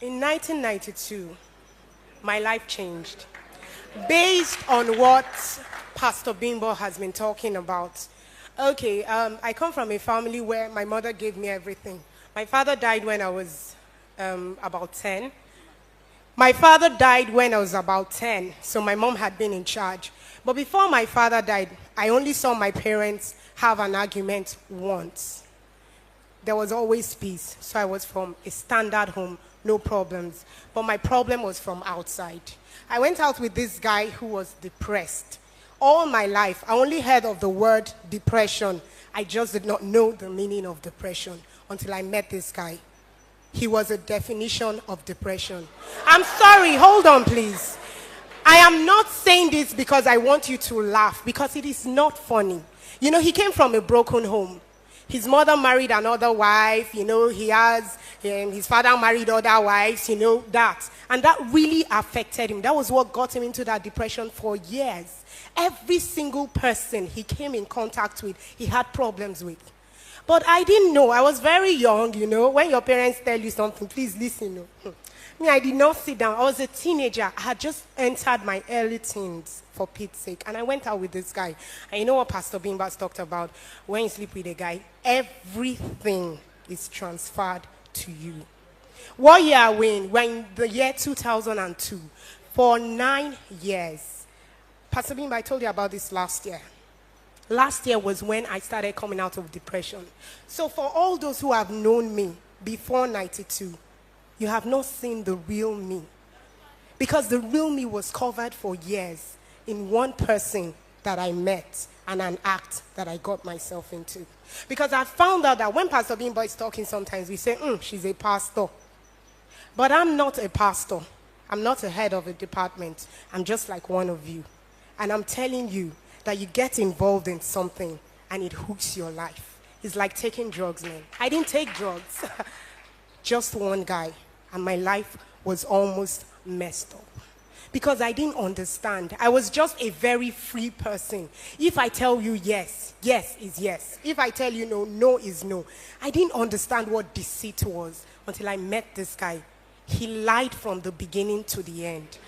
In 1992, my life changed. Based on what Pastor Bimbo has been talking about. Okay, I come from a family where my mother gave me everything. My father died when I was about 10. My father died when I was about 10, so my mom had been in charge. But before my father died, I only saw my parents have an argument once. There was always peace, so I was from a standard home, no problems. But my problem was from outside. I went out with this guy who was depressed. All my life, I only heard of the word depression. I just did not know the meaning of depression until I met this guy. He was a definition of depression. I'm sorry, hold on please. I am not saying this because I want you to laugh, because it is not funny. You know, he came from a broken home. His mother married another wife, you know, his father married other wives, you know, that. And that really affected him. That was what got him into that depression for years. Every single person he came in contact with, he had problems with. But I didn't know. I was very young, you know. When your parents tell you something, please listen. Me, I did not sit down. I was a teenager. I had just entered my early teens, for Pete's sake. And I went out with this guy. And you know what Pastor Bimbas talked about? When you sleep with a guy, everything is transferred to you. What year are we in? We're in the year 2002. For 9 years. Pastor Bimba, I told you about this last year. Last year was when I started coming out of depression. So for all those who have known me before 92, you have not seen the real me. Because the real me was covered for years in one person that I met and an act that I got myself into. Because I found out that when Pastor Bimbo is talking sometimes, we say, she's a pastor. But I'm not a pastor. I'm not a head of a department. I'm just like one of you. And I'm telling you that you get involved in something and it hooks your life. It's like taking drugs, man. I didn't take drugs. Just one guy. And my life was almost messed up. Because I didn't understand. I was just a very free person. If I tell you yes, yes is yes. If I tell you no, no is no. I didn't understand what deceit was until I met this guy. He lied from the beginning to the end.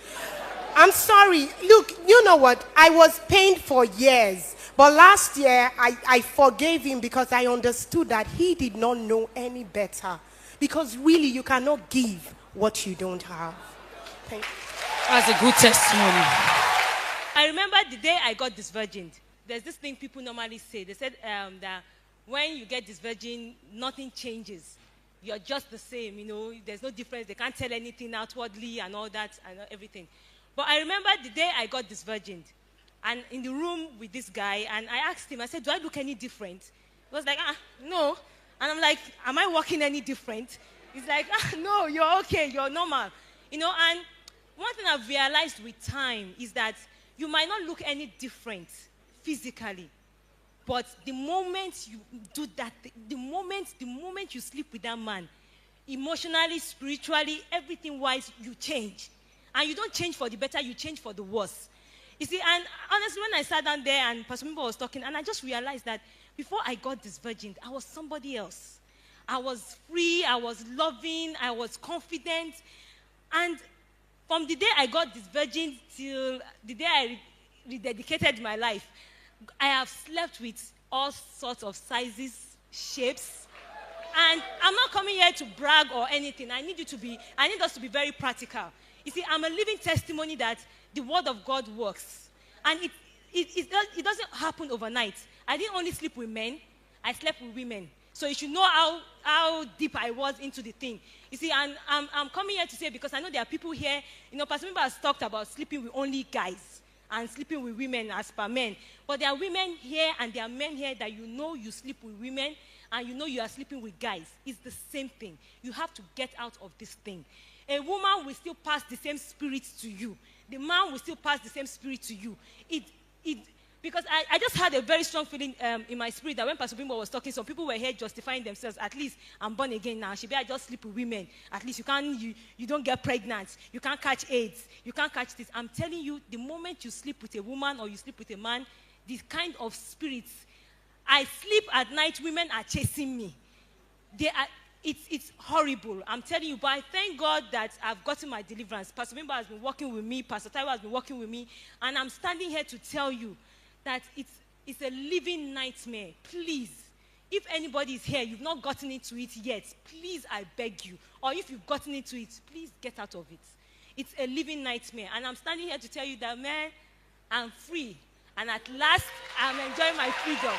I'm sorry. Look, you know what? I was pained for years. But last year, I forgave him because I understood that he did not know any better. Because really, you cannot give what you don't have. Thank you. That's a good testimony. I remember the day I got disvirgined. There's this thing people normally say. They said that when you get disvirgin, nothing changes. You're just the same, you know. There's no difference. They can't tell anything outwardly and all that and everything. But I remember the day I got disvirgined, and in the room with this guy, and I asked him, I said, do I look any different? He was like, no. And I'm like, am I walking any different? He's like, no, you're okay, you're normal. You know, and one thing I've realized with time is that you might not look any different physically, but the moment you do that, the moment you sleep with that man, emotionally, spiritually, everything-wise, you change. And you don't change for the better, you change for the worse. You see, and honestly, when I sat down there and Pastor Mimbo was talking, and I just realized that before I got disvirgined, I was somebody else. I was free, I was loving, I was confident. And from the day I got disvirgined till the day I rededicated my life, I have slept with all sorts of sizes, shapes. And I'm not coming here to brag or anything. I need us to be very practical. You see, I'm a living testimony that the word of God works. And it doesn't happen overnight. I didn't only sleep with men, I slept with women. So you should know how deep I was into the thing. You see, and I'm coming here to say, because I know there are people here, you know, Pastor Mimba has talked about sleeping with only guys and sleeping with women as per men. But there are women here and there are men here that you know you sleep with women and you know you are sleeping with guys. It's the same thing. You have to get out of this thing. A woman will still pass the same spirit to you. The man will still pass the same spirit to you. Because I just had a very strong feeling in my spirit that when Pastor Bimbo was talking, some people were here justifying themselves. At least I'm born again now. I just sleep with women. At least you don't get pregnant. You can't catch AIDS. You can't catch this. I'm telling you, the moment you sleep with a woman or you sleep with a man, this kind of spirits, I sleep at night, women are chasing me. it's horrible. I'm telling you, but I thank God that I've gotten my deliverance. Pastor Bimba has been working with me. Pastor Taiwo has been working with me. And I'm standing here to tell you that it's a living nightmare. Please, if anybody is here, you've not gotten into it yet, please, I beg you. Or if you've gotten into it, please get out of it. It's a living nightmare. And I'm standing here to tell you that, man, I'm free. And at last, I'm enjoying my freedom.